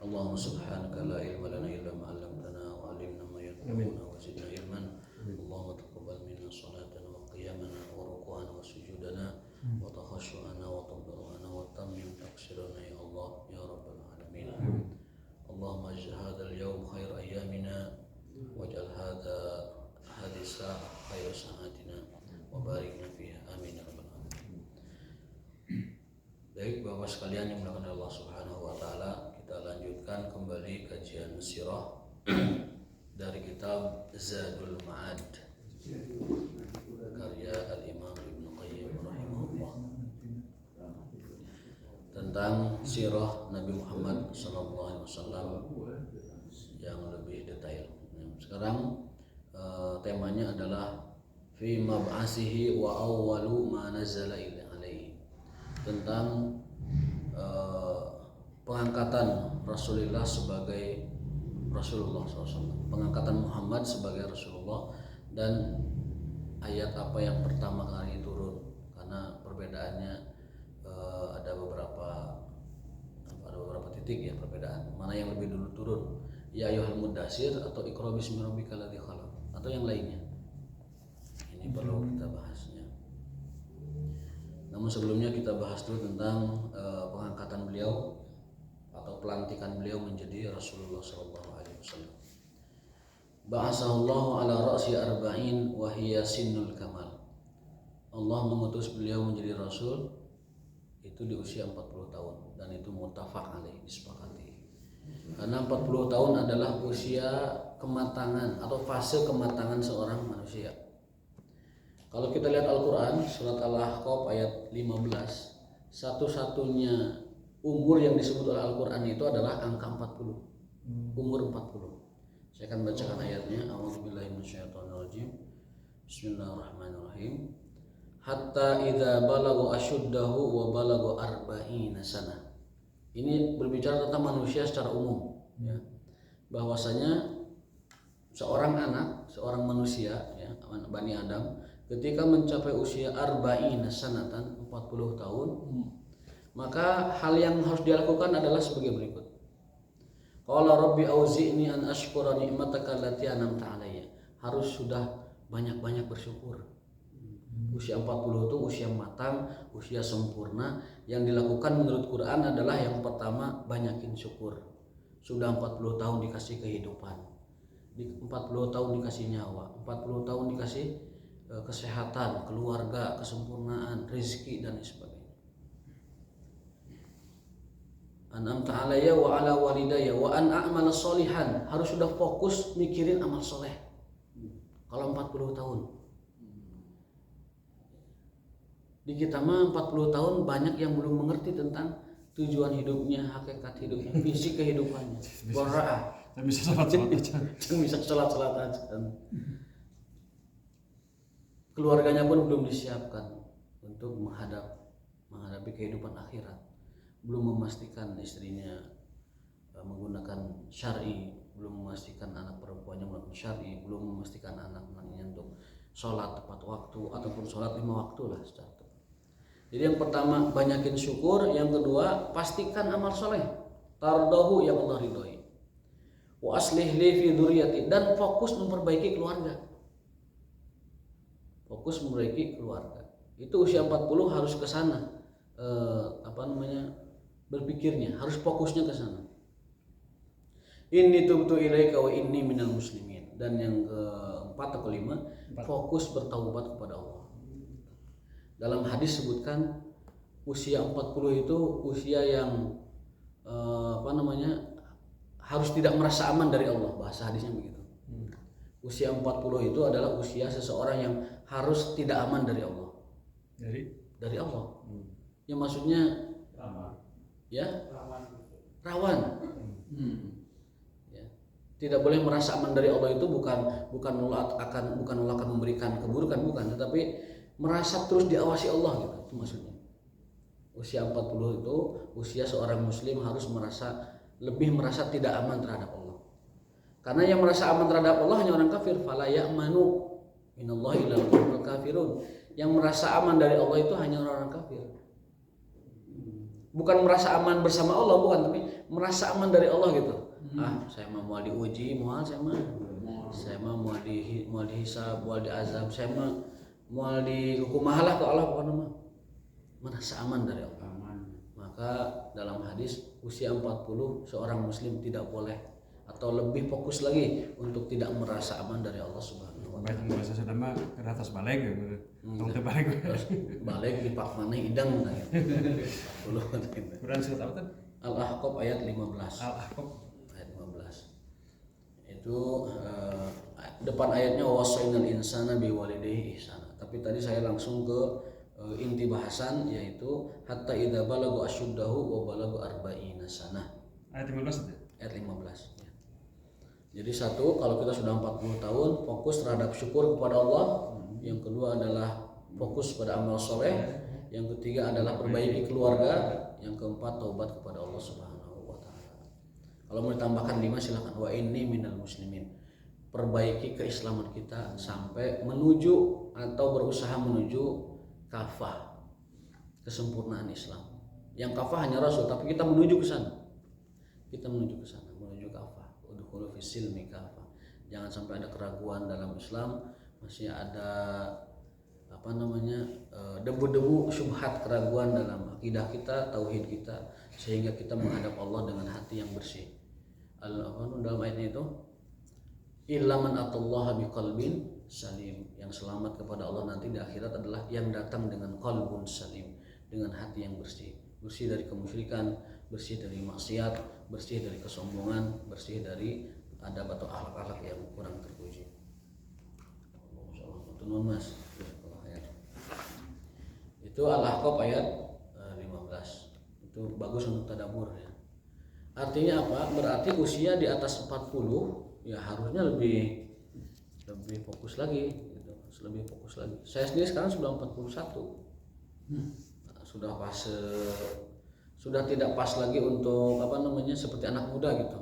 Allahumma subhanaka la ilma lana illa ma 'allamtana wa 'allimna ma yanfa'una wa zidna ilman. Allahumma taqabbal minna salatana wa qiyamana wa ruku'ana wa sujudana wa takhashu'ana wa tadarru'ana wa tammim taqsirana ya Allah ya rabbal alamin. Allahumma ij'al hadzal yawm khair ayyamina waj'al hadhihi as-sa'ah khair sa'atina wa barik fiha amin ya rabbal alamin. Baik Bapak sekalian yang dimuliakan Allah Subhanahu wa taala, kita lanjutkan kembali kajian sirah dari kitab Zadul Ma'ad karya Al-Imam Ibnu Qayyim rahimahullah, tentang sirah Nabi Muhammad sallallahu alaihi wasallam yang lebih detail. Sekarang temanya adalah fi mab'asihi wa awwalu ma nazala alaihi, tentang pengangkatan Rasulullah sebagai Rasulullah SAW, pengangkatan Muhammad sebagai Rasulullah, dan ayat apa yang pertama kali turun, karena perbedaannya ada beberapa titik ya perbedaan, mana yang lebih dulu turun, ya ayyuhal mudatsir atau iqra bismi rabbikal ladzi khalaq, atau yang lainnya. Ini perlu kita bahasnya. Namun sebelumnya kita bahas dulu tentang pengangkatan beliau atau pelantikan beliau menjadi Rasulullah sallallahu alaihi wasallam. Ba'atsallahu ala ra'si arba'in wa hiya sinnul kamal. Allah mengutus beliau menjadi rasul itu di usia 40 tahun, dan itu muttafaq alaih, disepakati. Karena 40 tahun adalah usia kematangan atau fase kematangan seorang manusia. Kalau kita lihat Al-Quran, surat Al-Ahqaf ayat 15, satu-satunya umur yang disebut oleh Al-Quran itu adalah angka 40, umur 40. Saya akan bacakan ayatnya. A'udzubillahi minasyaitonirrajim. Bismillahirrahmanirrahim. Hatta idza balagu asyuddahu wa balagu arba'ina sana. Ini berbicara tentang manusia secara umum, ya. Bahwasanya seorang anak, seorang manusia, ya, Bani Adam, ketika mencapai usia arba'ina sanatan, 40 tahun, maka hal yang harus dilakukan adalah sebagai berikut. Qala rabbi auzi'ni an ashkura ni'mataka allati an'amta 'alayya. Harus sudah banyak-banyak bersyukur. Usia 40 itu usia matang, usia sempurna. Yang dilakukan menurut Quran adalah yang pertama, banyakin syukur. Sudah 40 tahun dikasih kehidupan, 40 tahun dikasih nyawa, 40 tahun dikasih kesehatan, keluarga, kesempurnaan, rezeki, dan sebagainya. An'amta 'alayya wa 'ala walidayya wa an a'mala sholihan. Harus sudah fokus mikirin amal soleh. Kalau 40 tahun. Di kita mah 40 tahun banyak yang belum mengerti tentang tujuan hidupnya, hakikat hidupnya, visi kehidupannya. Bora'ah. Bisa salat-salat aja. Bisa salat-salat aja. Keluarganya pun belum disiapkan untuk menghadapi kehidupan akhirat. Belum memastikan istrinya menggunakan syar'i, belum memastikan anak perempuannya menggunakan syar'i, belum memastikan anak-anaknya untuk sholat tepat waktu ataupun sholat 5 waktu lah secara tepat. Jadi yang pertama, banyakin syukur. Yang kedua, pastikan amal soleh, tardahu, yang Allah ridhoi. Wa aslih li fi dzurriyyati, dan fokus memperbaiki keluarga. Fokus memperbaiki keluarga. Itu usia 40 harus ke sana. Berpikirnya harus fokusnya ke sana. Inni tubtu ilaika wa inni minal muslimin. Dan yang keempat atau kelima, fokus bertaubat kepada Allah. Dalam hadis sebutkan usia 40 itu usia yang harus tidak merasa aman dari Allah, bahasa hadisnya begitu. Usia 40 itu adalah usia seseorang yang harus tidak aman dari Allah. Dari Allah. Ya maksudnya rawan. Ya. Tidak boleh merasa aman dari Allah itu bukan Allah akan memberikan keburukan, bukan, tetapi merasa terus diawasi Allah gitu. Itu maksudnya. Usia 40 itu usia seorang muslim harus lebih merasa tidak aman terhadap Allah. Karena yang merasa aman terhadap Allah hanya orang kafir. Fala ya'manu minallahi illa al-kafirun. Yang merasa aman dari Allah itu hanya orang kafir. bukan merasa aman bersama Allah, bukan, tapi merasa aman dari Allah gitu. Saya mau diuji, saya mau dihisab, mau diazab, saya mau dihukum mahalah ke Allah, pokoknya merasa aman dari Allah. Maka dalam hadis usia 40 seorang muslim tidak boleh atau lebih fokus lagi untuk tidak merasa aman dari Allah Subhanahu wa taala. Bahasa Sunda mah ratos balik gitu. Tong teu balik. Balik di pak maneh idang nah. 40 gitu. Quran surat apa tuh? Al-Ahqaf ayat 15. Al-Ahqaf ayat 15. Itu depan ayatnya wasainal insana biwalidayhi ihsana. Tapi tadi saya langsung ke inti bahasan, yaitu hatta idza balagu asyuddahu wa balagu arba'ina sanah. Ayat 15 itu. Ayat 15 ya. Jadi satu, kalau kita sudah 40 tahun fokus terhadap syukur kepada Allah, yang kedua adalah fokus pada amal soleh, yang ketiga adalah perbaiki keluarga, yang keempat taubat kepada Allah Subhanahu wa taala. Kalau mau ditambahkan 5 silakan. Wa inni minal muslimin. Perbaiki keislaman kita sampai menuju atau berusaha menuju kafah, kesempurnaan Islam. Yang kafah hanya Rasul, tapi kita menuju ke sana. Menuju kafah. Udkhulu fis silmi kafah. Jangan sampai ada keraguan dalam Islam, masih ada debu-debu syubhat, keraguan dalam akidah kita, tauhid kita, sehingga kita menghadap Allah dengan hati yang bersih. Dalam ayatnya itu illa man atallaha biqalbin salim, yang selamat kepada Allah nanti di akhirat adalah yang datang dengan qalbun salim, dengan hati yang bersih dari kemusyrikan, bersih dari maksiat, bersih dari kesombongan, bersih dari adab atau akhlak-akhlak yang kurang terpuji. Mas. Itu Al-Ahqaf ayat 15. Itu bagus untuk tadabbur ya. Artinya apa? Berarti usia di atas 40 ya harusnya lebih fokus lagi gitu. Lebih fokus lagi. Saya sendiri sekarang sudah 41. Sudah tidak pas lagi untuk seperti anak muda gitu.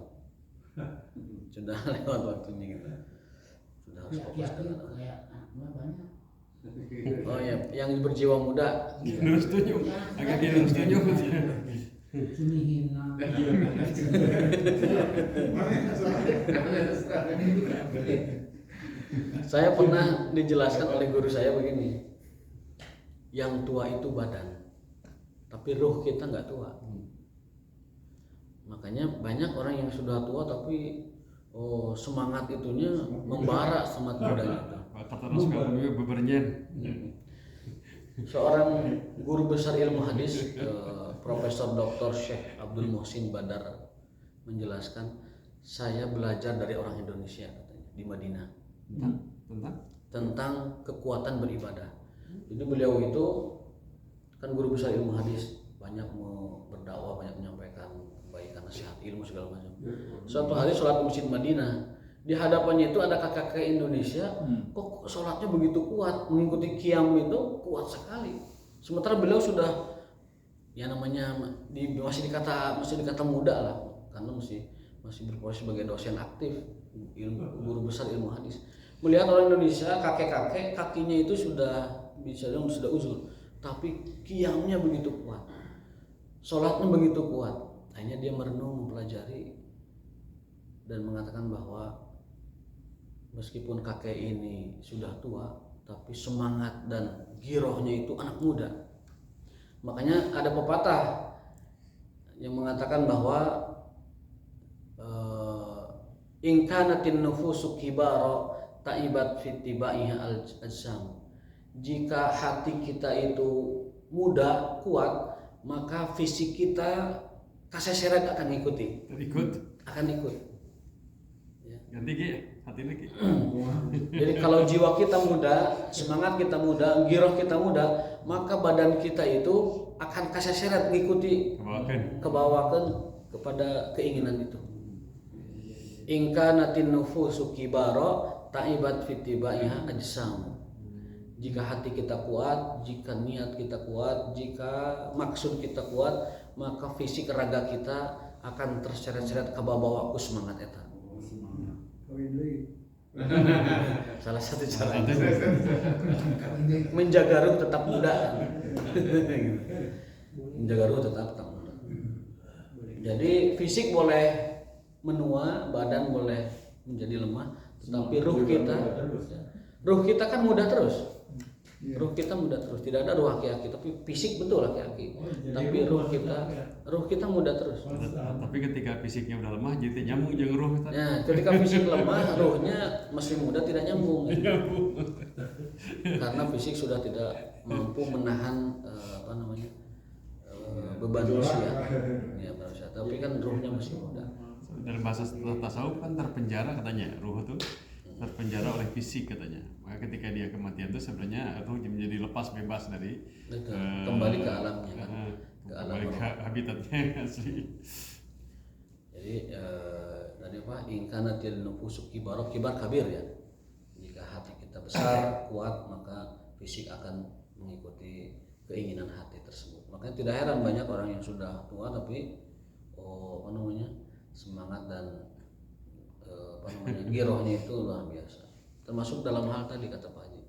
Sudah lewat waktunya gitu. Sudah harus fokus dengan banyak. Oh ya, yang berjiwa muda. Lurus tunjuk. Agak lurus tunjuk. Saya pernah dijelaskan oleh guru saya begini, yang tua itu badan, tapi ruh kita nggak tua. Makanya banyak orang yang sudah tua tapi semangat itunya membara semangat mudanya itu. Terus kalau bebernya. Seorang guru besar ilmu hadis, Profesor Dr. Syekh Abdul Muhsin Badar menjelaskan, saya belajar dari orang Indonesia katanya di Madinah tentang kekuatan beribadah. Jadi beliau itu kan guru besar ilmu hadis, banyak berdakwah, banyak menyampaikan kebaikan, nasihat, ilmu segala macam. Suatu hari sholat di Masjid Madinah, di hadapannya itu ada kakak-kakak Indonesia, kok sholatnya begitu kuat, mengikuti qiyam itu kuat sekali. Sementara beliau sudah masih dikata muda lah, karena masih berprofesi sebagai dosen aktif, guru besar ilmu hadis. Melihat orang Indonesia kakek-kakek kakinya itu sudah uzur, tapi qiyamnya begitu kuat, sholatnya begitu kuat. Akhirnya dia merenung, mempelajari, dan mengatakan bahwa meskipun kakek ini sudah tua, tapi semangat dan girohnya itu anak muda. Makanya ada pepatah yang mengatakan bahwa in kanatin nufusu kibara ta'ibat fitibaiha al-ajsam. Jika hati kita itu muda, kuat, maka fisik kita kaseseret akan ikut. Ganti ki hati lagi. Jadi kalau jiwa kita muda, semangat kita muda, giroh kita muda, maka badan kita itu akan kaseseret mengikuti, kebawakan kepada keinginan itu. Ingka natin nufusu kibara ta'ibat fitibaiha ajsam. Jika hati kita kuat, jika niat kita kuat, jika maksud kita kuat, maka fisik raga kita akan terseret-seret ke bawah ku semangat eta. Salah satu cara menjaga ruh tetap muda. Menjaga ruh tetap muda. Jadi fisik boleh menua, badan boleh menjadi lemah, tetapi ruh kita kan muda terus. Ruh kita muda terus, tidak ada ruh aki-aki, tapi fisik betul aki-aki. Tapi ruh kita muda terus. Tapi ketika fisiknya udah lemah, jadi nyambung jeung ruh. Nah, ketika fisik lemah, ruhnya masih muda tidak nyambung. Karena fisik sudah tidak mampu menahan beban usia. Ya, manusia. Tapi kan ruhnya masih muda. Dalam bahasa tasawuf kan terpenjara katanya, ruh itu terpenjara oleh fisik katanya. Maka ketika dia kematian itu sebenarnya ruh menjadi lepas bebas dari kembali ke alamnya kan. Kembali ke habitatnya asli. Jadi tadi apa? Ingkana til nufusu kibar kabir ya. Jika hati kita besar, kuat, maka fisik akan mengikuti keinginan hati tersebut. Makanya tidak heran banyak orang yang sudah tua tapi semangat dan girohnya itu luar biasa. Termasuk dalam hal tadi kata Pak Haji,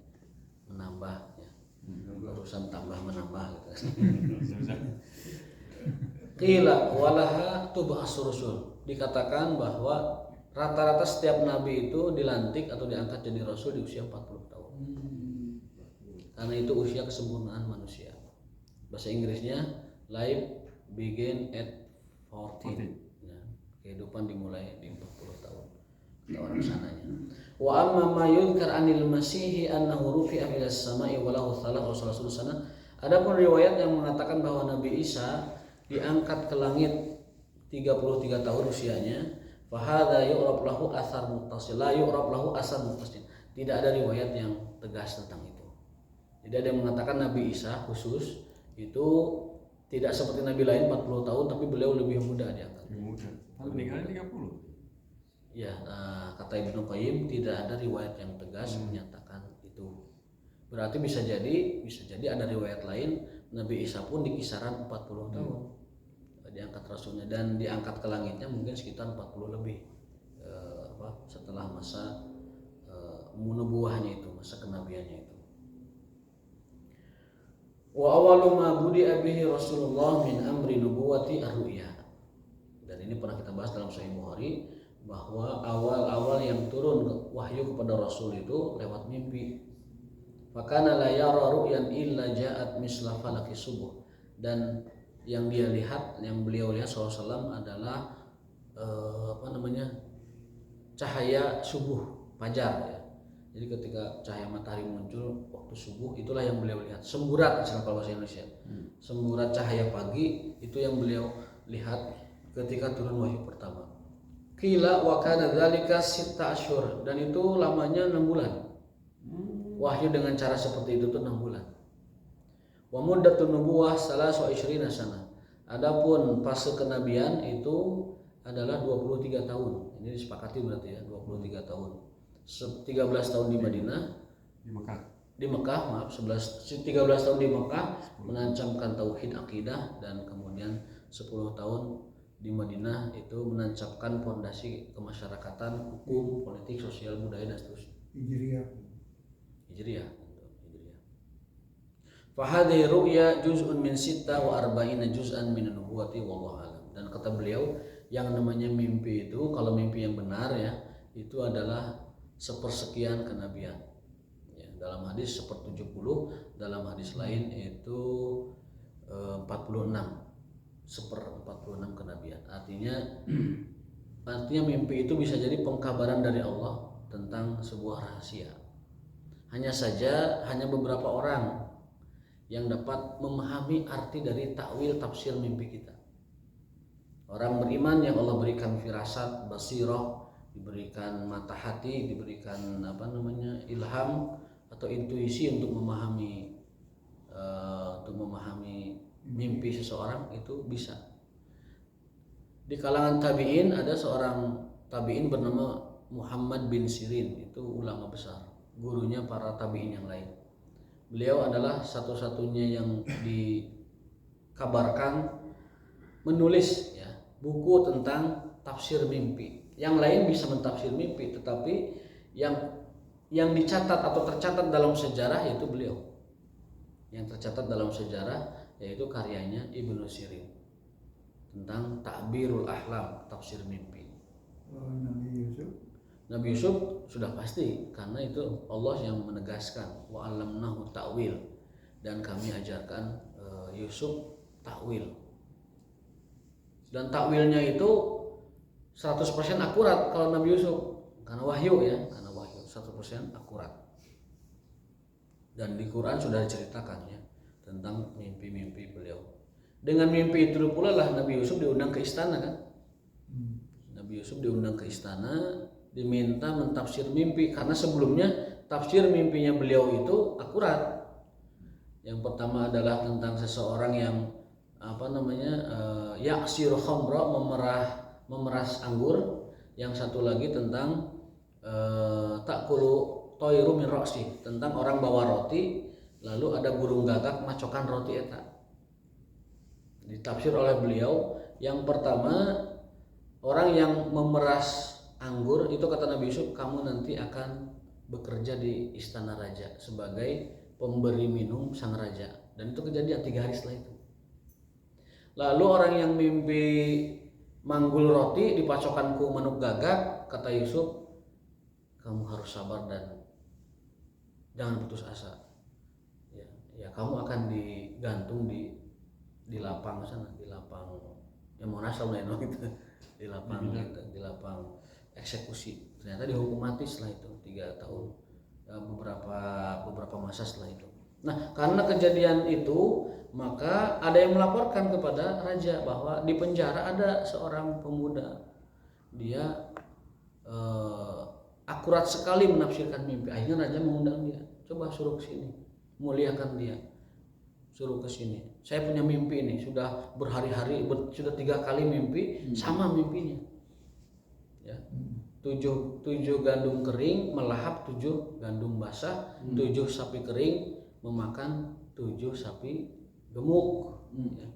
menambah ya. Urusan tambah menambah gitu. Qila walaha tub'asur rusul. Dikatakan bahwa rata-rata setiap nabi itu dilantik atau diangkat jadi rasul di usia 40 tahun. Karena itu usia kesempurnaan manusia. Bahasa Inggrisnya life begin at 40. Kehidupan dimulai di 40 tahun kata orang sananya. Wa amma ma yudhkar anil masihi annahu rufi'a ila as-sama'i wa lahu thalathatu sana. Adapun riwayat yang mengatakan bahwa Nabi Isa diangkat ke langit 33 tahun usianya, fa hadza yu'rab lahu athar muttasil. La yu'rab lahu asar muttasil. Tidak ada riwayat yang tegas tentang itu. Jadi ada yang mengatakan Nabi Isa khusus itu tidak seperti Nabi lain 40 tahun tapi beliau lebih muda diangkat. Lebih muda. Meninggalnya 30. Ya, kata Ibnu Qayyim tidak ada riwayat yang tegas menyatakan itu. Berarti bisa jadi ada riwayat lain Nabi Isa pun di kisaran 40 tahun diangkat rasulnya dan diangkat ke langitnya mungkin sekitar 40 lebih setelah masa nubuwahnya itu, masa kenabiannya itu. Wa awwalu ma budi'a bihi Rasulullah min amri nubuwati ar-ru'ya. Dan ini pernah kita bahas dalam Sahih Bukhari bahwa awal-awal yang turun wahyu kepada Rasul itu lewat mimpi. Fakana la yara ru'yan illa ja'at misla falaki subuh. Dan yang dia lihat, yang beliau lihat SAW adalah cahaya subuh fajar ya. Jadi ketika cahaya matahari muncul waktu subuh itulah yang beliau lihat. Semburat kalau bahasa Indonesia. Semburat cahaya pagi itu yang beliau lihat ketika turun wahyu pertama. Qila wa kana dzalika 6 asyhur dan itu lamanya 6 bulan. Wahyu dengan cara seperti itu tuh 6 bulan. Wa muddatun nubuwah 23 sana. Adapun fase kenabian itu adalah 23 tahun. Ini disepakati berarti ya, 23 tahun. 13 tahun di Madinah, di Mekah, 13 tahun di Mekah menancapkan tauhid akidah dan kemudian 10 tahun di Madinah itu menancapkan fondasi kemasyarakatan, hukum, politik, sosial, budaya dan seterusnya. Hijriyah. Fahadhi ru'ya juz'un min 46 juz'an min nubuwati wallahu alam. Dan kata beliau yang namanya mimpi itu kalau mimpi yang benar ya itu adalah sepersekian kenabian. Ya, dalam hadis 1/70, dalam hadis lain itu 46. 1/46 kenabian. Artinya mimpi itu bisa jadi pengkabaran dari Allah tentang sebuah rahasia. Hanya saja beberapa orang yang dapat memahami arti dari takwil tafsir mimpi kita. Orang beriman yang Allah berikan firasat, basirah, diberikan mata hati, diberikan ilham atau intuisi untuk memahami mimpi seseorang itu bisa. Di kalangan tabi'in ada seorang tabi'in bernama Muhammad bin Sirin, itu ulama besar, gurunya para tabi'in yang lain. Beliau adalah satu-satunya yang dikabarkan menulis ya buku tentang tafsir mimpi. Yang lain bisa mentafsir mimpi, tetapi yang dicatat atau tercatat dalam sejarah yaitu beliau. Yang tercatat dalam sejarah yaitu karyanya Ibnu Sirin tentang ta'birul ahlam, tafsir mimpi. Nabi Yusuf Nabi Yusuf sudah pasti karena itu Allah yang menegaskan wa 'allamnahu ta'wil, dan kami ajarkan Yusuf takwil. Dan takwilnya itu 100% akurat kalau Nabi Yusuf, karena wahyu ya, karena wahyu 100% akurat. Dan di Quran sudah diceritakan ya tentang mimpi-mimpi beliau. Dengan mimpi itu pula lah Nabi Yusuf diundang ke istana kan. Nabi Yusuf diundang ke istana, diminta mentafsir mimpi karena sebelumnya tafsir mimpinya beliau itu akurat. Yang pertama adalah tentang seseorang yang yaksir khamra, memeras anggur. Yang satu lagi tentang takulu toiru min ra'si, tentang orang bawa roti lalu ada burung gagak macokan roti eta. Ditafsir oleh beliau yang pertama, orang yang memeras anggur itu kata Nabi Yusuf, kamu nanti akan bekerja di istana raja sebagai pemberi minum sang raja. Dan itu kejadian 3 hari setelah itu. Lalu orang yang mimpi manggul roti dipacokkan ku manuk gagak, kata Yusuf, kamu harus sabar dan jangan putus asa. Ya kamu akan digantung di lapang sana, di lapang yang mau nasal gitu, di lapang gitu, di lapang eksekusi. Ternyata dihukum mati setelah itu 3 tahun, beberapa masa setelah itu. Nah, karena kejadian itu maka ada yang melaporkan kepada raja bahwa di penjara ada seorang pemuda, dia akurat sekali menafsirkan mimpi. Akhirnya raja mengundang dia, coba suruh ke sini, muliakan dia, suruh ke sini. Saya punya mimpi ini, sudah berhari-hari, sudah 3 kali mimpi sama mimpinya. Ya. 7 gandum kering melahap 7 gandum basah, 7 sapi kering memakan 7 sapi gemuk. Ya.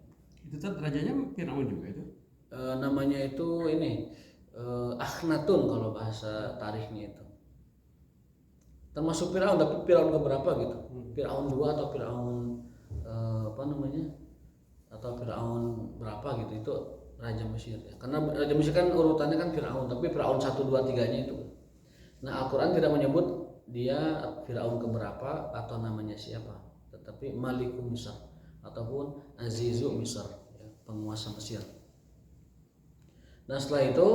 Itu kan rajanya Firaun juga itu. Namanya itu ini Akhnatun kalau bahasa tarikhnya itu. Termasuk Firaun, tapi Firaun keberapa gitu? Firaun 2 atau Firaun atau Firaun berapa gitu, itu Raja Mesir ya. Karena Raja Mesir kan urutannya kan Firaun, tapi Firaun 1, 2, 3-nya itu. Nah, Al-Quran tidak menyebut dia Firaun keberapa atau namanya siapa, tetapi Malikum Misr ataupun Azizu Misr ya, penguasa Mesir. Nah, setelah itu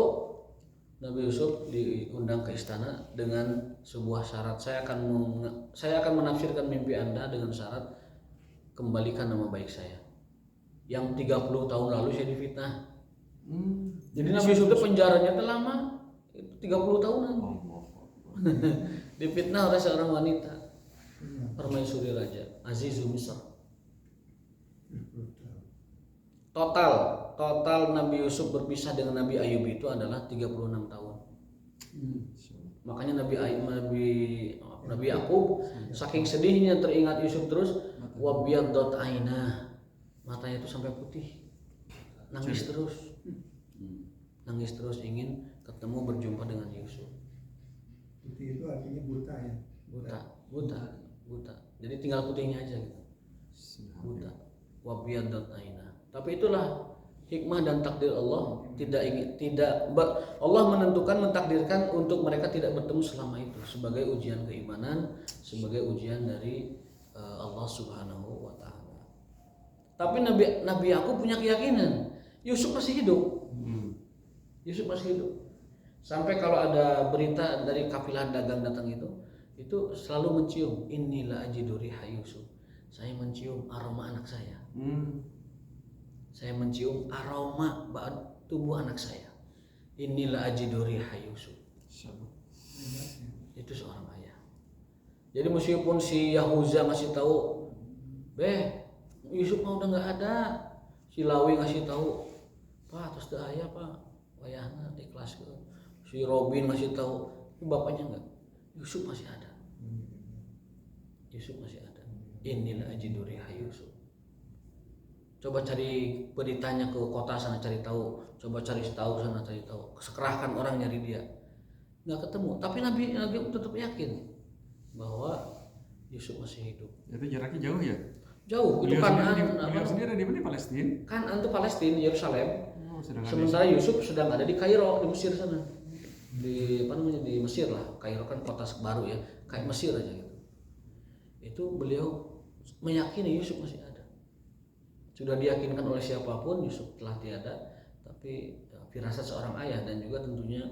Nabi Yusuf diundang ke istana dengan sebuah syarat, saya akan menafsirkan mimpi Anda dengan syarat kembalikan nama baik saya yang 30 tahun lalu saya difitnah. Jadi Nabi Yusuf itu penjaranya itu lama, 30 tahunan. Difitnah oleh seorang wanita, permaisuri raja, Azizu Misr. Total Nabi Yusuf berpisah dengan Nabi Ayub itu adalah 36 tahun. Makanya Nabi Yakub saking sedihnya teringat Yusuf terus, wabiyaddat ainah, matanya itu sampai putih, nangis terus ingin ketemu berjumpa dengan Yusuf. Putih itu artinya buta ya. Buta. Jadi tinggal putihnya aja gitu. Buta. Wabiyaddat ainah. Tapi itulah hikmah dan takdir Allah, Allah mentakdirkan untuk mereka tidak bertemu selama itu sebagai ujian keimanan, sebagai ujian dari Allah Subhanahu wa taala. Tapi Nabi Yakub punya keyakinan Yusuf masih hidup. Yusuf masih hidup. Sampai kalau ada berita dari kafilah dagang datang itu selalu mencium inilah ajidu riha Yusuf. Saya mencium aroma anak saya. Saya mencium aroma tubuh anak saya. Inilah ajidu riha Yusuf. Itu seorang ayah. Jadi meskipun si Yahuza ngasih tahu, Yusuf mah udah nggak ada. Si Lawi ngasih tahu, Pak, terus dah ayah Pak, wayahna ikhlas ke. Si Robin ngasih tahu, bapaknya nggak. Yusuf masih ada. Inilah ajidu riha Yusuf. Coba cari beritanya ke kota sana cari tahu, coba cari tahu sana cari tahu, sekerahkan orang nyari dia, nggak ketemu. Tapi Nabi tetap yakin bahwa Yusuf masih hidup. Itu jaraknya jauh ya? Jauh, itu Beliau Kanaan. sendiri di mana? Palestina? Kanaan itu Palestina, Yerusalem. Oh, sedangkan Sementara Yusuf sedang ada di Kairo, di Mesir sana. Di apa namanya, di Mesir lah. Kairo kan kota baru ya, kayak Mesir aja gitu. Itu beliau meyakini Yusuf masih ada. Sudah diyakinkan oleh siapapun Yusuf telah tiada, tapi firasat seorang ayah dan juga tentunya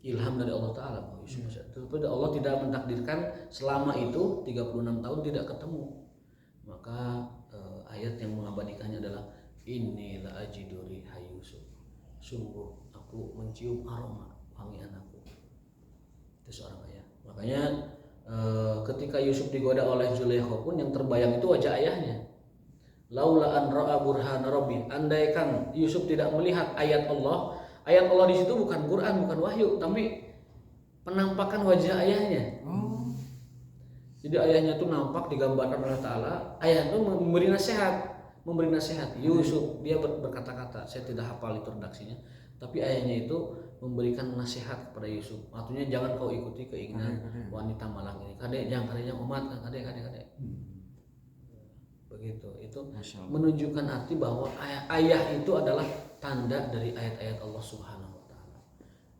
ilham dari Allah Ta'ala bahwa Yusuf masih ada. Tapi Allah tidak mentakdirkan selama itu 36 tahun tidak ketemu. Maka ayat yang mengabadikannya adalah inni la ajidu riha Yusuf. Sungguh aku mencium aroma wangi anakku. Itu seorang ayah. Makanya ketika Yusuf digoda oleh Zulaikha pun yang terbayang itu wajah ayahnya. Laula an ra'a burhana rabbi. Andaikan Yusuf tidak melihat ayat Allah. Ayat Allah di situ bukan Quran, bukan wahyu, tapi penampakan wajah ayahnya. Oh. Jadi ayahnya tuh nampak digambarkan oleh Ta'ala. Ayah itu memberi nasihat. Yusuf dia berkata-kata, saya tidak hafal itu redaksinya, tapi ayahnya itu memberikan nasihat kepada Yusuf. Artinya jangan kau ikuti keinginan wanita malang ini. Kadek, jangan kadeknya umat, kadek. Begitu. Itu menunjukkan arti bahwa ayah itu adalah tanda dari ayat-ayat Allah Subhanahu wa taala.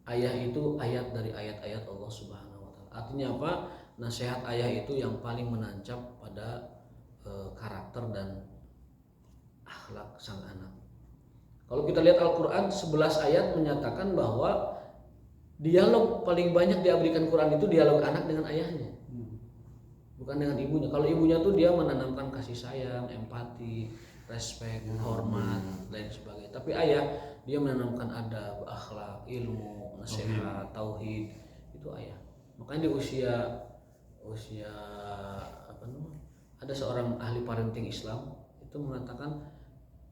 Ayah itu ayat dari ayat-ayat Allah Subhanahu wa taala. Artinya apa? Nasihat ayah itu yang paling menancap pada karakter dan akhlak sang anak. Kalau kita lihat Al-Qur'an 11 ayat menyatakan bahwa dialog paling banyak diabadikan Quran itu dialog anak dengan ayahnya. Bukan dengan ibunya. Kalau ibunya tuh dia menanamkan kasih sayang, empati, respek, hormat, dan sebagainya. Tapi ayah dia menanamkan adab, akhlak, ilmu, nasihat, tauhid. Itu ayah. Makanya di usia apa namanya? Ada seorang ahli parenting Islam itu mengatakan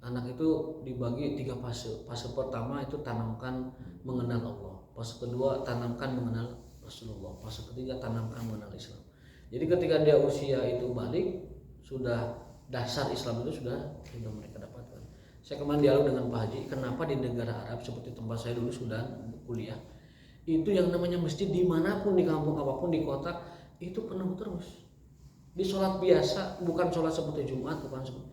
anak itu dibagi 3 fase. Fase pertama itu tanamkan mengenal Allah. Fase kedua tanamkan mengenal Rasulullah. Fase ketiga tanamkan mengenal Islam. Jadi ketika dia usia itu balik, sudah dasar Islam itu sudah mereka dapatkan. Saya kemarin dialog dengan Pak Haji, kenapa di negara Arab seperti tempat saya dulu sudah kuliah, itu yang namanya masjid dimanapun, di kampung apapun, di kota, itu penuh terus. Di sholat biasa, bukan sholat seperti Jumat, bukan seperti,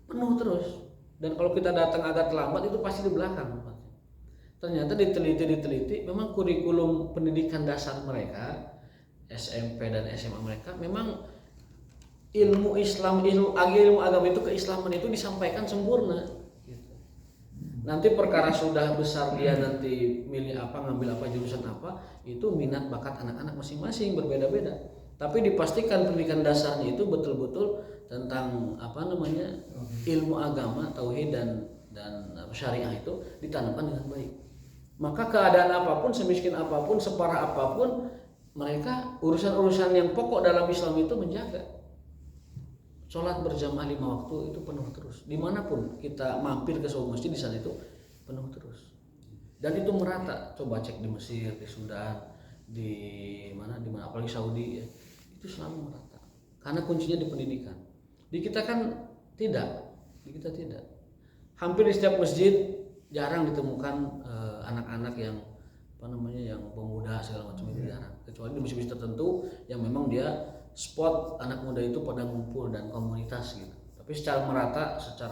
penuh terus. Dan kalau kita datang agak terlambat itu pasti di belakang. Ternyata diteliti, memang kurikulum pendidikan dasar mereka, SMP dan SMA mereka, memang ilmu Islam, ilmu agama itu, keislaman itu disampaikan sempurna. Gitu. Nanti perkara sudah besar dia nanti milih apa, ngambil apa, jurusan apa, itu minat bakat anak-anak masing-masing berbeda-beda. Tapi dipastikan pendidikan dasarnya itu betul-betul tentang apa namanya ilmu agama, tauhid dan syariah itu ditanamkan dengan baik. Maka keadaan apapun, semiskin apapun, separah apapun, mereka urusan-urusan yang pokok dalam Islam itu menjaga. Sholat berjamaah 5 waktu itu penuh terus. Dimanapun kita mampir ke sebuah masjid, di sana itu penuh terus. Dan itu merata. Coba cek di Mesir, di Sudan, di mana apalagi Saudi ya. Itu selalu merata. Karena kuncinya di pendidikan. Di kita kan tidak. Di kita tidak. Hampir di setiap masjid jarang ditemukan anak-anak yang yang pemuda segala macam itu jarang, kecuali di masjid tertentu yang memang dia spot anak muda itu pada ngumpul dan komunitas gitu. Tapi secara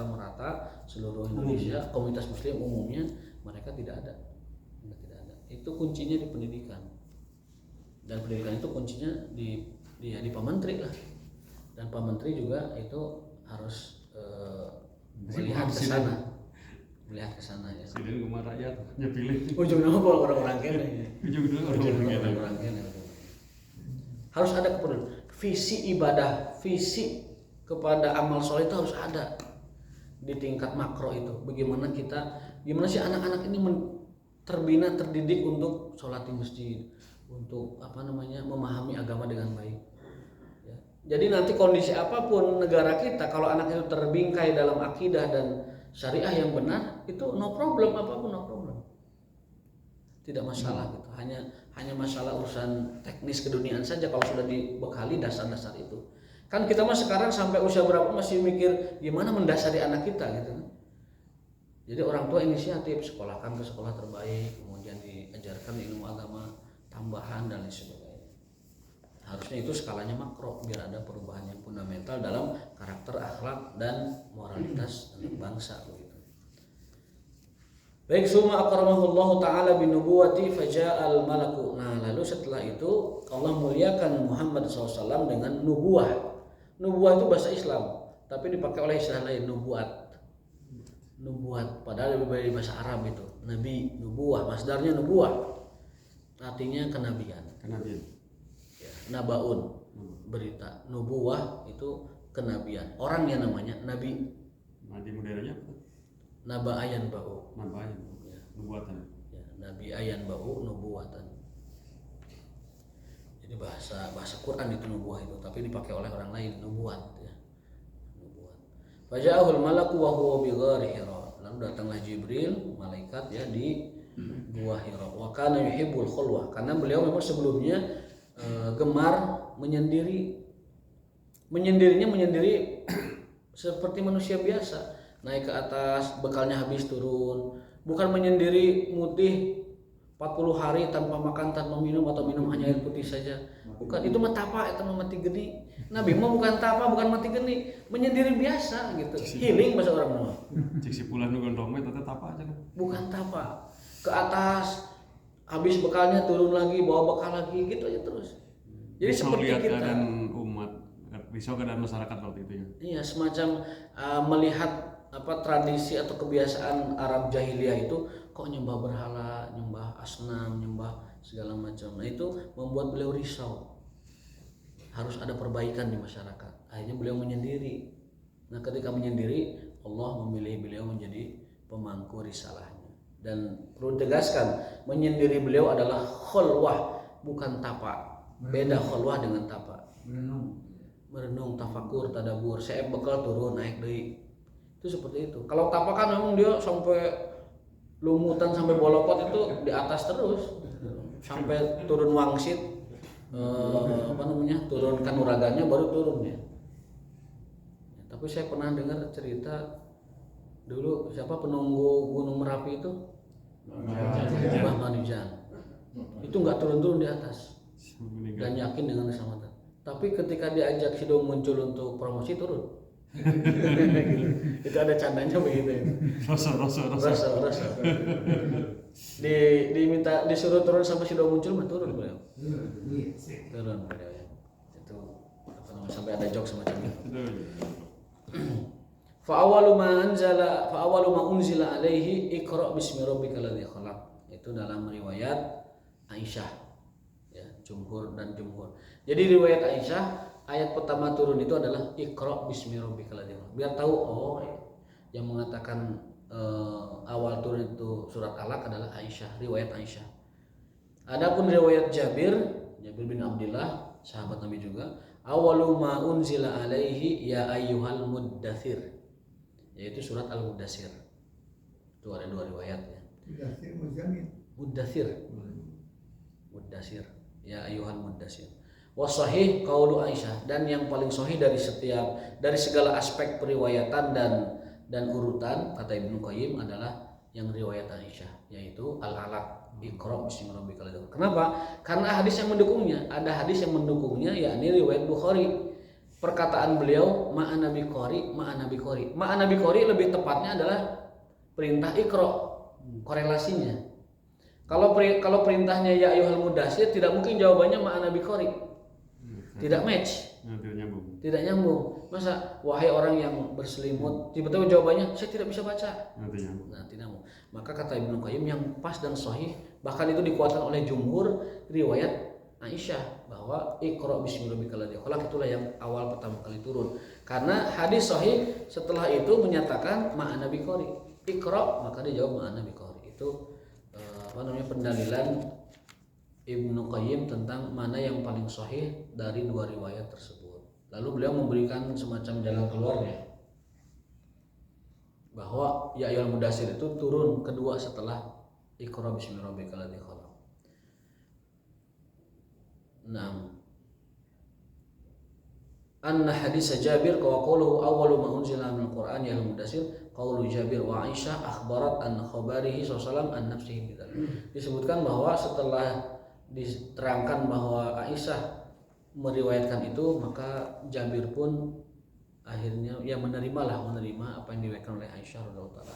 merata seluruh Indonesia, komunitas muslim umumnya mereka tidak ada. Itu kuncinya di pendidikan, dan pendidikan itu kuncinya di Pak Menteri lah, dan Pak Menteri juga itu harus melihat ke sana. Melihat ke sana ya. Sidin rumah rakyat pilih. Ujungnya kalau orang-orang kene. Orang kene. Harus ada kepedulian. Visi ibadah, visi kepada amal soleh itu harus ada di tingkat makro itu. Gimana sih anak-anak ini terbina, terdidik untuk sholat di masjid, untuk memahami agama dengan baik. Ya. Jadi nanti kondisi apapun negara kita, kalau anak itu terbingkai dalam akidah dan syariah yang benar, itu no problem, apapun no problem, tidak masalah gitu. Hanya masalah urusan teknis keduniaan saja kalau sudah dibekali dasar-dasar itu. Kan kita mah sekarang sampai usia berapa masih mikir gimana mendasari anak kita gitu. Jadi orang tua inisiatif, sekolahkan ke sekolah terbaik, kemudian diajarkan ilmu agama tambahan dan lain sebagainya. Harusnya itu skalanya makro biar ada perubahan yang fundamental dalam karakter, akhlak dan moralitas anak bangsa begitu. Baik, summa akramahullahu taala binubuwati faja'al malaku. Nah, lalu setelah itu Allah muliakan Muhammad SAW dengan nubuah. Nubuah itu bahasa Islam, tapi dipakai oleh istilah lain nubuat. Nubuat padahal lebih baik di bahasa Arab itu. Nabi, nubuah, masdarnya nubuah. Artinya kenabian. Kenabian. Ya, nabaun, berita. Nubuah itu kenabian. Orangnya namanya nabi. Madi modernnya apa? Naba ayan bau. Nabayan. Ya. Nubuatan. Ya, nabi ayan bau nubuatan. Jadi bahasa Quran itu nubuah itu, tapi dipakai oleh orang lain nubuat ya. Nubuat. Faja'ahul malaku wa huwa bi ghari Hira. Lalu datanglah Jibril, malaikat ya di Gua Hira. Wa kana yuhibbul khulwah, karena beliau memang sebelumnya gemar menyendiri. Menyendirinya menyendiri seperti manusia biasa. Naik ke atas, bekalnya habis turun. Bukan menyendiri mutih 40 hari tanpa makan, tanpa minum, atau minum hanya air putih saja. Bukan, itu mah tapa, itu mah mati geni. Nabi mah bukan tapa, bukan mati geni, menyendiri biasa gitu. Healing bahasa orang mah. Cik si pulan nu gondrong mah tetep apa aja kan. Bukan tapa. Ke atas, habis bekalnya turun lagi, bawa bekal lagi gitu aja terus. Jadi Bisa seperti lihat kita. keadaan umat, bisa keadaan masyarakat waktu itu ya. Iya, semacam melihat tradisi atau kebiasaan Arab jahiliyah itu, kok nyembah berhala, nyembah asnam, nyembah segala macam. Nah, itu membuat beliau risau. Harus ada perbaikan di masyarakat. Akhirnya beliau menyendiri. Nah, ketika menyendiri, Allah memilih beliau menjadi pemangku risalahnya. Dan perlu tegaskan, menyendiri beliau adalah khulwah, bukan tapa. Beda khulwah dengan tapa. Merenung, tafakur, tadabur. Saya bekal turun, naik deui. Itu seperti itu. Kalau tapa kan memang dia sampai lumutan, sampai bolokot itu di atas terus, sampai turun wangsit, turun kanuragannya baru turun ya. Tapi saya pernah dengar cerita dulu, siapa penunggu Gunung Merapi itu, Mbah Marijan, itu nggak turun-turun di atas dan yakin dengan keselamatan. Tapi ketika diajak Sido muncul untuk promosi, turun. Itu ada candanya begitu ya. Rasa. Diminta disuruh turun sampai Sido muncul, mah turun beliau. Turun beliau ya. Itu sampai ada jok semacam itu. Fa awwalu ma unzila alaihi iqra bismi rabbikal ladzi khalaq. Itu dalam riwayat Aisyah ya, jumhur. Jadi riwayat Aisyah, ayat pertama turun itu adalah Iqra bismi rabbikal ladzi khalaq. Biar tahu yang mengatakan awal turun itu surat Alaq adalah Aisyah, riwayat Aisyah. Adapun riwayat Jabir bin Abdullah, sahabat Nabi juga, awwalu ma unzila alaihi ya ayyuhal muddatsir, yaitu surat Al-Muddatsir. Itu ada dua riwayat ya. Muddatsir, ya ayyuhal muddatsir. Wasahih qaulu Aisyah, dan yang paling sahih dari segala aspek periwayatan dan urutan kata Ibnu Qayyim adalah yang riwayat Aisyah, yaitu Al-Alaq, Iqra bismi rabbikal ladzi khalaq. Kenapa? Karena hadis yang mendukungnya, ada hadis yang mendukungnya, yakni riwayat Bukhari. Perkataan beliau ma'ana bi qari. Ma'ana bi qari lebih tepatnya adalah perintah Iqra, korelasinya. Kalau perintahnya ya ayyuhal muddatsir, tidak mungkin jawabannya ma'ana bi qari. Tidak match. Tidak nyambung. Masa wahai orang yang berselimut, tiba-tiba jawabannya saya tidak bisa baca. Nah, tidak nyambung. Maka kata Ibnu Qayyim yang pas dan sahih, bahkan itu dikuatkan oleh jumhur, riwayat Aisyah bahwa Iqra bismi rabbikal ladzi khalaq itulah yang awal pertama kali turun. Karena hadis sahih setelah itu menyatakan ma'ana bi qari. Iqra, maka dia jawab ma'ana bi qari. Itu pendalilan Ibnu Qayyim tentang mana yang paling sahih dari dua riwayat tersebut. Lalu beliau memberikan semacam jalan keluarnya, bahwa ya ayyuhal muddatsir itu turun kedua setelah Iqra bismi rabbikal ladzi khalaq. Naam. Anna hadis Jabir wa qawluhu awwalu ma unzila minal Qur'an ya al-muddatsir qaulu Jabir wa Aisyah akhbarat an khabarihi sallallahu an nafsihi bidzalik. Disebutkan bahwa setelah diterangkan bahwa Aisyah meriwayatkan itu, maka Jabir pun akhirnya ya menerima apa yang diriwayatkan oleh Aisyah radhiyallahu taala.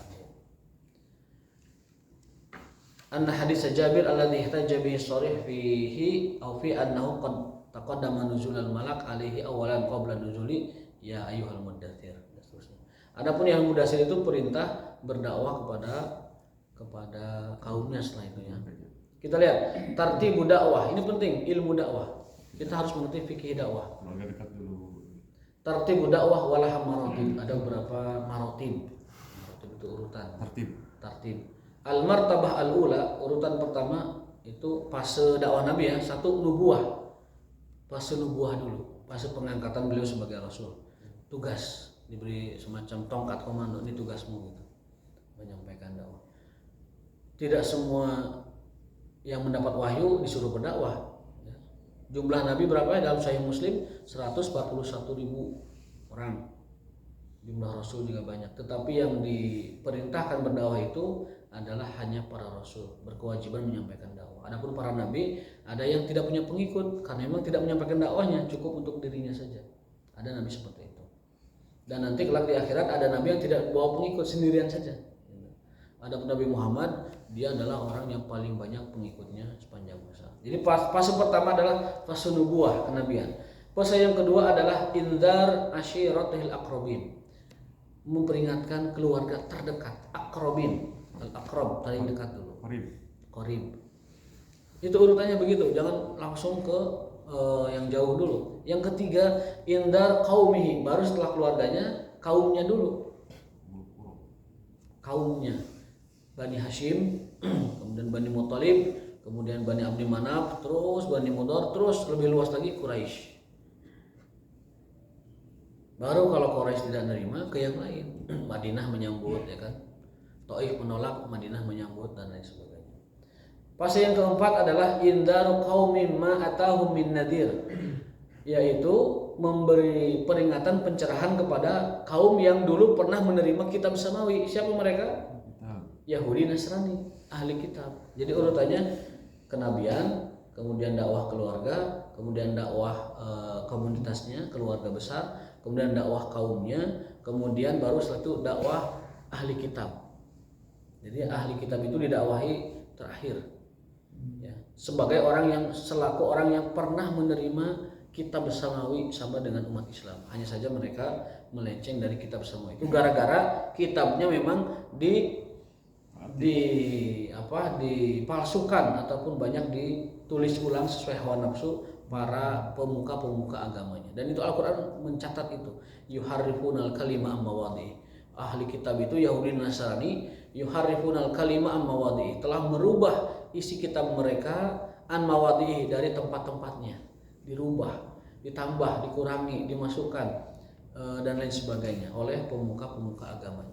anna hadis Jabir alladhi ihtajja bihi sharih fihi aw fi annahu qad taqaddama nuzulul malak alaihi awalan qabla nuzuli ya ayyuhal muddatsir. Adapun yang mudatsir itu perintah berdakwah kepada kaumnya setelah itu ya. Kita lihat tartibud dakwah, ini penting, ilmu dakwah. Kita harus mengerti fikih dakwah. Keluarga dekat dulu. Tartibud dakwah walaha maratib, ada beberapa maratib. Maratib itu urutan. Tartib. Al martabah al ula, urutan pertama itu fase dakwah Nabi ya, satu nubuah. Fase nubuah dulu, fase pengangkatan beliau sebagai rasul. Tugas, diberi semacam tongkat komando, ini tugasmu gitu. Menyampaikan dakwah. Tidak semua yang mendapat wahyu disuruh berdakwah. Jumlah Nabi berapa ya dalam Sahih Muslim? 141.000 orang. Jumlah Rasul juga banyak. Tetapi yang diperintahkan berdakwah itu adalah hanya para Rasul, berkewajiban menyampaikan dakwah. Adapun para Nabi ada yang tidak punya pengikut karena memang tidak menyampaikan dakwahnya, cukup untuk dirinya saja. Ada Nabi seperti itu. Dan nanti kelak di akhirat ada Nabi yang tidak bawa pengikut, sendirian saja. Adapun Nabi Muhammad, dia adalah orang yang paling banyak pengikutnya sepanjang masa. Jadi fase pertama adalah fase nubuah, kenabian. Fase yang kedua adalah indar ashiratihil aqrabin, memperingatkan keluarga terdekat, aqrabin, al-aqrab paling dekat dulu. Qarib. Itu urutannya begitu, jangan langsung ke yang jauh dulu. Yang ketiga indar qaumihi, baru setelah keluarganya kaumnya dulu. Kaumnya Bani Hashim, kemudian Bani Muthalib, kemudian Bani Abdi Manaf, terus Bani Mudhar, terus lebih luas lagi Quraisy. Baru kalau Quraisy tidak nerima ke yang lain, Madinah menyambut ya kan. Taif menolak, Madinah menyambut dan lain sebagainya. Fase yang keempat adalah indaru qaumin ma atahum min nadir, yaitu memberi peringatan pencerahan kepada kaum yang dulu pernah menerima kitab samawi. Siapa mereka? Yahudi, Nasrani, ahli kitab. Jadi urutannya kenabian, kemudian dakwah keluarga, kemudian dakwah komunitasnya, keluarga besar, kemudian dakwah kaumnya, kemudian baru setelah itu dakwah ahli kitab. Jadi ahli kitab itu didakwahi terakhir ya, sebagai orang yang selaku orang yang pernah menerima kitab samawi sama dengan umat Islam. Hanya saja mereka melenceng dari kitab samawi itu gara-gara kitabnya memang dipalsukan ataupun banyak ditulis ulang sesuai hawa nafsu para pemuka-pemuka agamanya. Dan itu Al-Qur'an mencatat itu. Yuharrifunal kalima ammawadhi. Ahli kitab itu Yahudi Nasrani, yuharrifunal kalima ammawadhi, telah merubah isi kitab mereka an mawadhi dari tempat-tempatnya. Dirubah, ditambah, dikurangi, dimasukkan dan lain sebagainya oleh pemuka-pemuka agamanya.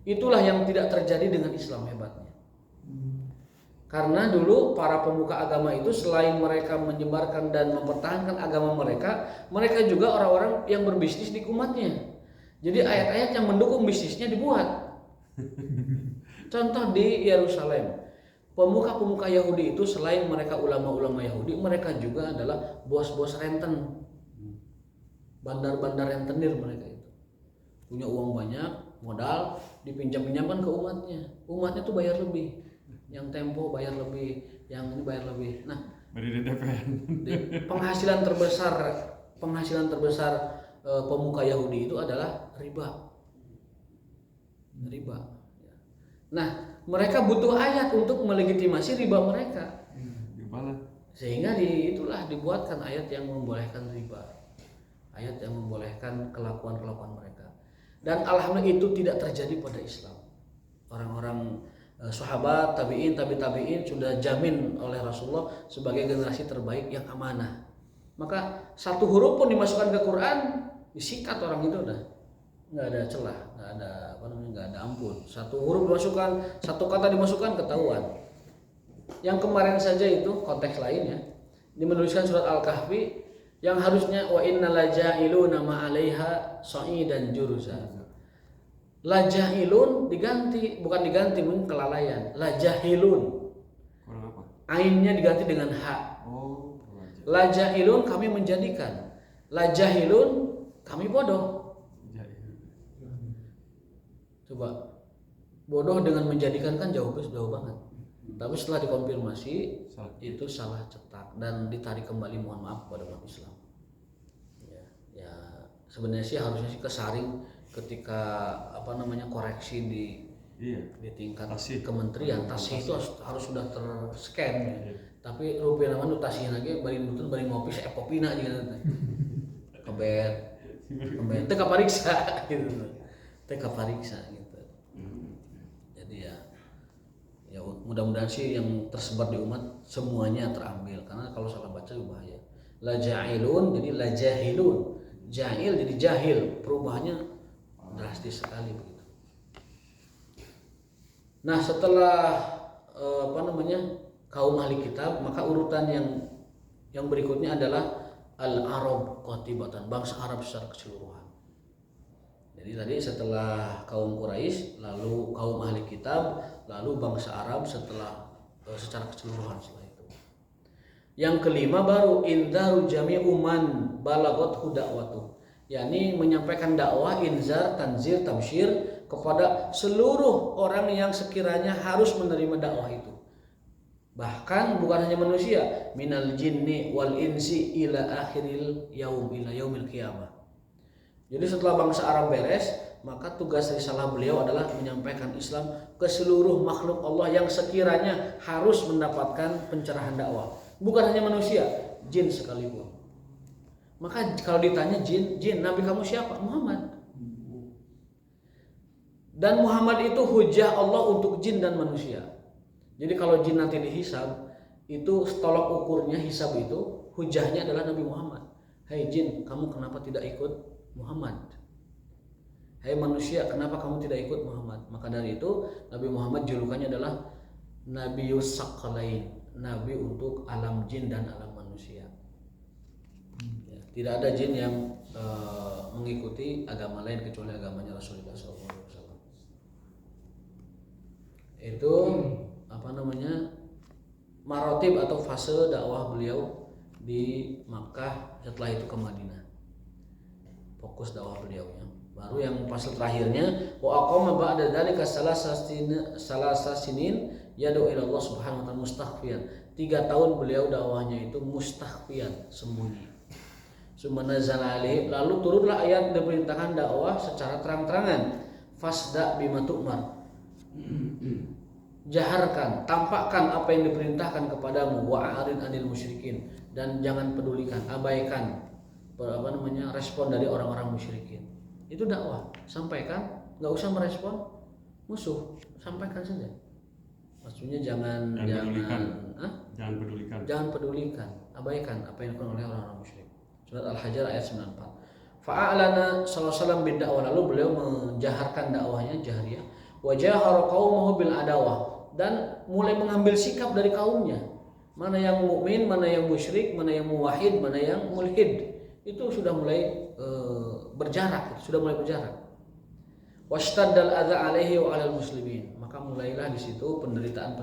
Itulah yang tidak terjadi dengan Islam hebatnya. Karena dulu para pemuka agama itu selain mereka menyebarkan dan mempertahankan agama mereka, mereka juga orang-orang yang berbisnis di umatnya. Jadi ayat-ayat yang mendukung bisnisnya dibuat. Contoh di Yerusalem, pemuka-pemuka Yahudi itu selain mereka ulama-ulama Yahudi, mereka juga adalah bos-bos renten, bandar-bandar rentenir mereka itu. Punya uang banyak, modal, dipinjam-pinjamkan ke umatnya. Umatnya tuh bayar lebih. Yang Tempo bayar lebih, yang ini bayar lebih. Nah, penghasilan terbesar pemuka Yahudi itu adalah riba. Nah, mereka butuh ayat untuk melegitimasi riba mereka. Sehingga itulah dibuatkan ayat yang membolehkan riba. Ayat yang membolehkan kelakuan-kelakuan mereka. Dan alhamdulillah itu tidak terjadi pada Islam. Orang-orang sahabat, tabi'in, tabi'in sudah jamin oleh Rasulullah sebagai generasi terbaik yang amanah. Maka satu huruf pun dimasukkan ke Quran, disikat orang itu udah nggak ada celah, nggak ada ampun. Satu huruf dimasukkan, satu kata dimasukkan, ketahuan. Yang kemarin saja itu konteks lainnya, menuliskan surat Al-Kahfi yang harusnya wa inna laja'iluna ma'alaiha sa'idan juruza. Laja'ilun diganti, bukan diganti, mungkin kelalaian. Lajahilun. Kurang apa? Ainnya diganti dengan ha. Laja'ilun kami menjadikan. Lajahilun kami bodoh. Coba bodoh dengan menjadikan kan jauh banget. Tapi setelah dikonfirmasi Salah. itu salah cetak dan ditarik kembali, mohon maaf kepada umat Islam. Ya sebenarnya sih harusnya sih kesaring ketika koreksi Iya. di tingkat Tasih. kementerian. Tasih itu harus sudah terscan ya. Tapi rupiah nama nu tasih lagi bari nutun bari ngopi saya kopina aja gitu. Kebet teh kapariksa gitu. Teh kapariksa gitu. Jadi ya mudah-mudahan sih yang tersebar di umat semuanya terambil, karena kalau salah baca bahaya. La jahilun jadi la jahilun, jahil jadi jahil, perubahannya drastis sekali begitu. Nah setelah kaum ahli kitab, maka urutan yang berikutnya adalah al-Arab qatibatan, bangsa Arab secara keseluruhan. Jadi tadi setelah kaum Quraisy, lalu kaum ahli kitab, lalu bangsa Arab setelah secara keseluruhan setelah itu. Yang kelima baru inzaru jami'u man balagot da'watu, yakni menyampaikan dakwah, inzar, tanzir, tabsyir kepada seluruh orang yang sekiranya harus menerima dakwah itu. Bahkan bukan hanya manusia, minal jinni wal insi ila akhiril yaum, ila yaumil qiyamah. Jadi setelah bangsa Arab beres, maka tugas risalah beliau adalah menyampaikan Islam ke seluruh makhluk Allah yang sekiranya harus mendapatkan pencerahan dakwah. Bukan hanya manusia, jin sekalipun. Maka kalau ditanya jin, Nabi kamu siapa? Muhammad. Dan Muhammad itu hujah Allah untuk jin dan manusia. Jadi kalau jin nanti dihisab, itu tolak ukurnya hisab itu, hujahnya adalah Nabi Muhammad. Hai jin, kamu kenapa tidak ikut Muhammad? Hai manusia, kenapa kamu tidak ikut Muhammad? Maka dari itu Nabi Muhammad julukannya adalah Nabiyus Saqalain, Nabi untuk alam jin dan alam manusia. Ya, tidak ada jin yang mengikuti agama lain kecuali agamanya Rasulullah SAW. Itu marotib atau fase dakwah beliau di Makkah, setelah itu ke Madinah. Fokus dakwah beliaunya. Baru yang fase terakhirnya wa aqama ba'da dzalika salasa sinin yad'u ila Allah Subhanahu wa ta'ala mustakhfiyan. 3 tahun beliau dakwahnya itu mustakhfiyan, sembunyi. Sumanazala alaihi, lalu turunlah ayat diperintahkan dakwah secara terang-terangan. Fasda bima tu'mar. Jaharkan, tampakkan apa yang diperintahkan kepadamu, wa'arid anil musyrikin, dan jangan pedulikan, abaikan respon dari orang-orang musyrikin. Itu dakwah, sampaikan, nggak usah merespon musuh, sampaikan saja. Maksudnya jangan pedulikan, abaikan apa yang dilakukan oleh orang-orang musyrik. Surat Al-Hajar ayat 94. Fa'alana sallallahu alaihi wasallam bid-da'wah, lalu beliau menjaharkan dakwahnya jahriyah. Wa jahara qaumahu bil adawah, dan mulai mengambil sikap dari kaumnya. Mana yang mukmin, mana yang musyrik, mana yang muwahhid, mana yang mulhid. Itu sudah mulai berjarak. Washtadal adza alaihi wa alal muslimin, maka mulailah di situ penderitaan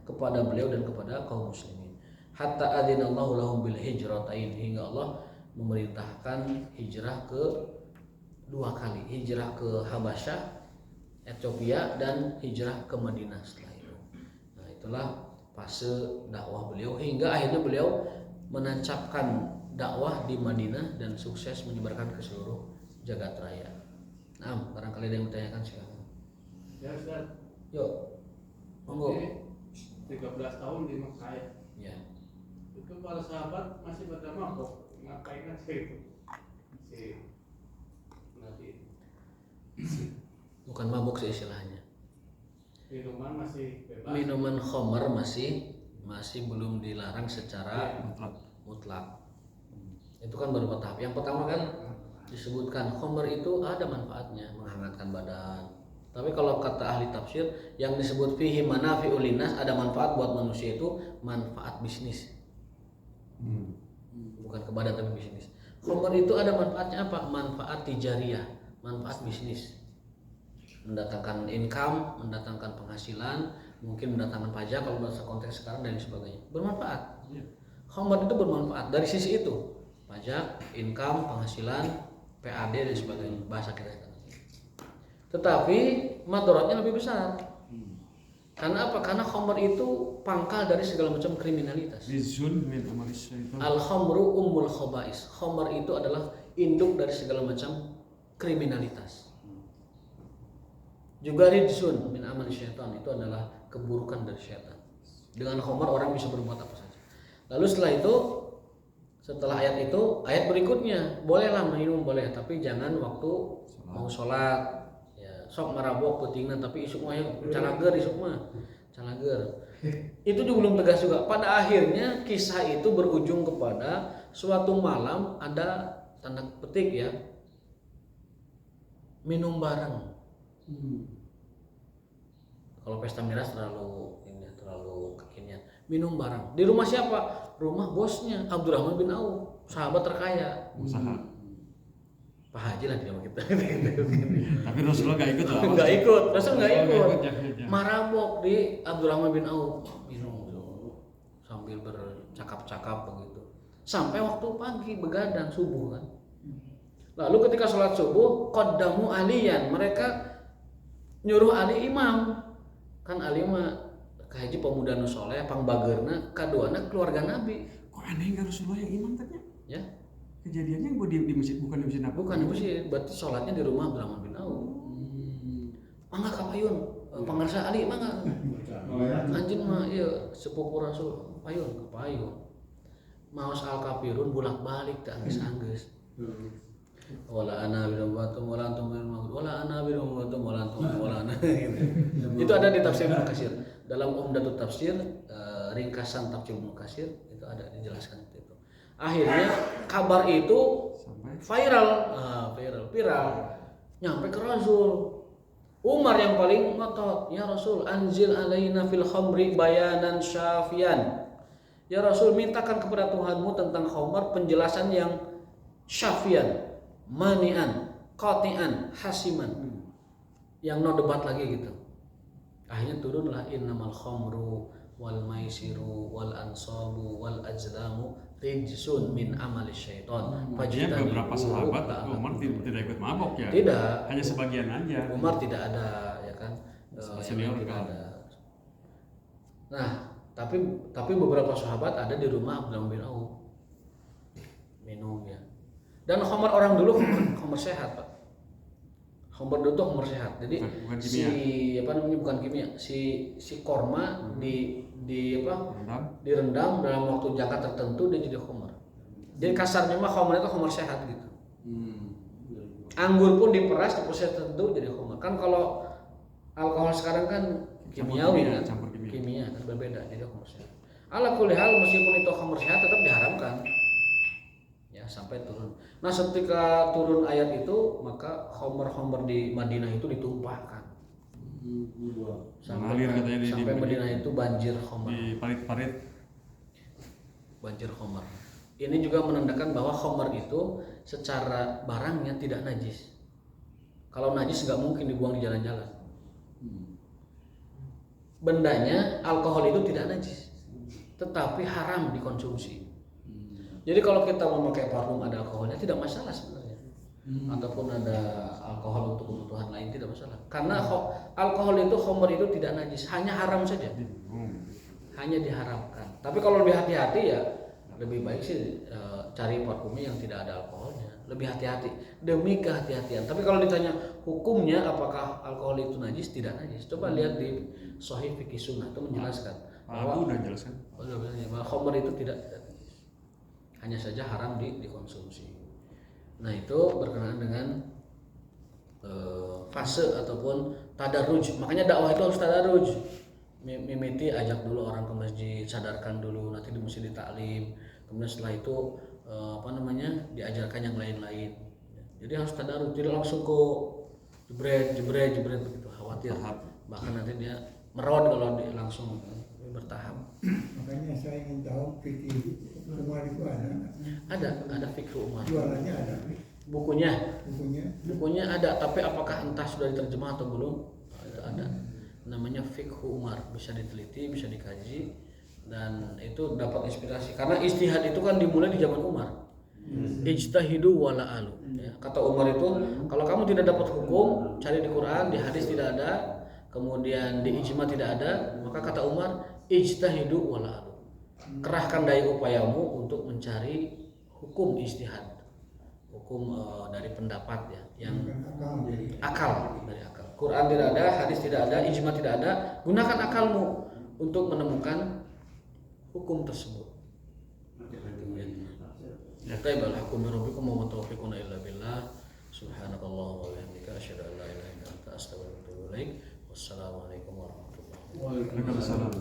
kepada beliau dan kepada kaum muslimin. Hatta adzinallahu lahum bil hijratain, hingga Allah memerintahkan hijrah ke 2 kali, hijrah ke Habasyah, Ethiopia, dan hijrah ke Madinah setelah itu. Nah, itulah fase dakwah beliau hingga akhirnya beliau menancapkan dakwah di Madinah dan sukses menyebarkan ke seluruh jagat raya. Nah, barangkali ada yang bertanyakan silakan. Ya Ustaz. Yuk. Monggo. 13 tahun di Mekah ya. Ya. Itu para sahabat masih pada mabuk. Ngapain aja itu? Si Nabi. Bukan mabuk sih istilahnya. Minuman masih bebas. Minuman khamar masih belum dilarang secara mutlak. Itu kan baru tahap. Yang pertama kan disebutkan khamar itu ada manfaatnya, menghangatkan badan. Tapi kalau kata ahli tafsir yang disebut fihi manafi'ul linnas, ada manfaat buat manusia, itu manfaat bisnis. Bukan ke badan tapi bisnis. Khamar itu ada manfaatnya apa? Manfaat tijariyah, manfaat bisnis. Mendatangkan income, mendatangkan penghasilan, mungkin mendatangkan pajak kalau bahasa konteks sekarang dan sebagainya. Bermanfaat. Khamar itu bermanfaat dari sisi itu. Pajak, income, penghasilan, PAD dan sebagainya, bahasa kita sekarang. Tetapi madaratnya lebih besar. Karena apa? Karena khamr itu pangkal dari segala macam kriminalitas. Rizun min amalis syaitan. Al-khamru ummul khaba'is. Khamr itu adalah induk dari segala macam kriminalitas. Juga rijsun min amal syaitan, itu adalah keburukan dari syaitan. Dengan khamr orang bisa berbuat apa saja. Lalu setelah ayat itu, ayat berikutnya, bolehlah minum boleh, tapi jangan waktu mau sholat. Ya, sok marabok pentingna, tapi isuk mah calager, isuk mah calager. Itu juga belum tegas juga. Pada akhirnya kisah itu berujung kepada suatu malam ada tanda petik ya, minum bareng. Kalau pesta miras terlalu kekinian. Minum bareng. Di rumah siapa? Rumah bosnya Abdurrahman bin Auf, sahabat terkaya. Usaha. Pak Haji lah di rumah kita. Tapi Rasulullah nggak ikut loh. Nggak ikut. Rasul nggak ikut. Ya. Marabok di Abdurrahman bin Auf, minum sambil bercakap-cakap begitu. Sampai waktu pagi begadang subuh kan. Lalu ketika sholat subuh, qaddamu aliyan, mereka nyuruh Ali imam. Kan Ali mah kaji pemuda nu soleh, pangbageurna, kaduana keluarga Nabi. Kok aneh nggak Rasulullah yang imam tadi? Ya, Kejadiannya di masjid, bukan di masjid Nabawi. bukan di masjid, berarti sholatnya di rumah Abdurrahman bin Auf. Mangga kapayun, pangarsa Ali mangga. Anjeun mah ieu sepupu Rasul, payun kapayun. Maos al kafirun bolak-balik teh anggeus-anggeus. Wala ana birumatum wala antum birumatum wala ana birumatum wala antum wala ana. Itu ada di tafsir Ibnu Katsir. Dalam Umdatut Tafsir, ringkasan tafsir Ibnu Katsir itu ada dijelaskan itu. Akhirnya kabar itu viral, nyampe ke Rasul. Umar yang paling ngotot, ya Rasul, anzil alaina fil khamri bayanan syafian. Ya Rasul, mintakan kepada Tuhanmu tentang khamr penjelasan yang syafian, manian, qati'an, hasiman. Yang no debat lagi gitu. Akhirnya turunlah innamal khamru wal maisiru wal ansabu wal azlamu rijsun min amali syaitan. Artinya beberapa sahabat Umar tidak ikut mabok ya? Tidak. Hanya sebagian aja. Umar tidak ada, ya kan? Senior tidak kan? ada. Nah, tapi beberapa sahabat ada di rumah Abdurrahman bin Auf minum ya. Dan khamr orang dulu khamr sehat, Pak. Khamr dulu tuh khamr sehat. Jadi bukan si kimia. apa namanya, bukan kimia, si korma di Rendam. direndam dalam waktu jangka tertentu dia jadi khamr. Jadi kasarnya mah khamr itu khamr sehat gitu. Anggur pun diperas di proses tertentu jadi khamr. Kan kalau alkohol sekarang kan kimiawi kan, campur kimia. kan berbeda, jadi khamr sehat. Ala kulli hal, meskipun itu khamr sehat tetap diharamkan. Ya, sampai turun. Nah, ketika turun ayat itu, maka khamr di Madinah itu ditumpahkan. Mengalir katanya di Madinah itu banjir khamr. Di parit-parit. Banjir khamr. Ini juga menandakan bahwa khamr itu secara barangnya tidak najis. Kalau najis nggak mungkin dibuang di jalan-jalan. Bendanya, alkohol itu tidak najis, tetapi haram dikonsumsi. Jadi kalau kita memakai parfum ada alkoholnya tidak masalah sebenarnya. Ataupun ada alkohol untuk kebutuhan lain tidak masalah. Karena alkohol itu, khamr itu tidak najis, hanya haram saja. Hanya diharamkan. Tapi kalau lebih hati-hati ya lebih baik sih cari parfumnya yang tidak ada alkoholnya. Lebih hati-hati demi kehati-hatian. Tapi kalau ditanya hukumnya apakah alkohol itu najis, tidak najis. Coba lihat di Sahih Fikih Sunnah itu menjelaskan Aku udah jelaskan. bahwa khamr itu tidak najis. Hanya saja haram dikonsumsi. Nah, itu berkenaan dengan fase ataupun tadarruj. Makanya dakwah itu harus tadarruj. Mimiti ajak dulu orang ke masjid, sadarkan dulu, nanti di masjid ditaklim. Kemudian setelah itu diajarkan yang lain-lain. Jadi harus tadarruj, tidak langsung ke jebret begitu, khawatir. Bahkan nanti dia merod kalau dia langsung bertahap. Makanya saya ingin tahu fikih Umar itu Ada fikih Umar. jualannya ada Bukunya ada, tapi apakah entah sudah diterjemah atau belum? Itu ada. Namanya Fiqhu Umar, bisa diteliti, bisa dikaji, dan itu dapat inspirasi. Karena ijtihad itu kan dimulai di zaman Umar. Ijtahidu wala alu. Ya, kata Umar itu, kalau kamu tidak dapat hukum, cari di Quran, di hadis tidak ada, kemudian di ijma tidak ada, maka kata Umar, ijtahidu wala alu. Kerahkan daya upayamu untuk mencari hukum ijtihad, hukum dari pendapat ya, yang akal, dari akal. Quran tidak ada, hadis tidak ada, ijma tidak ada, gunakan akalmu untuk menemukan hukum tersebut. Ya, taibal hukum rabbikum wa taufiquna illa billah. Subhanakallah wa bihamdika asyhadu an la ilaha illa anta astaghfiruka wa atubu ilaik. Wassalamualaikum warahmatullahi wabarakatuh. Waalaikumsalam.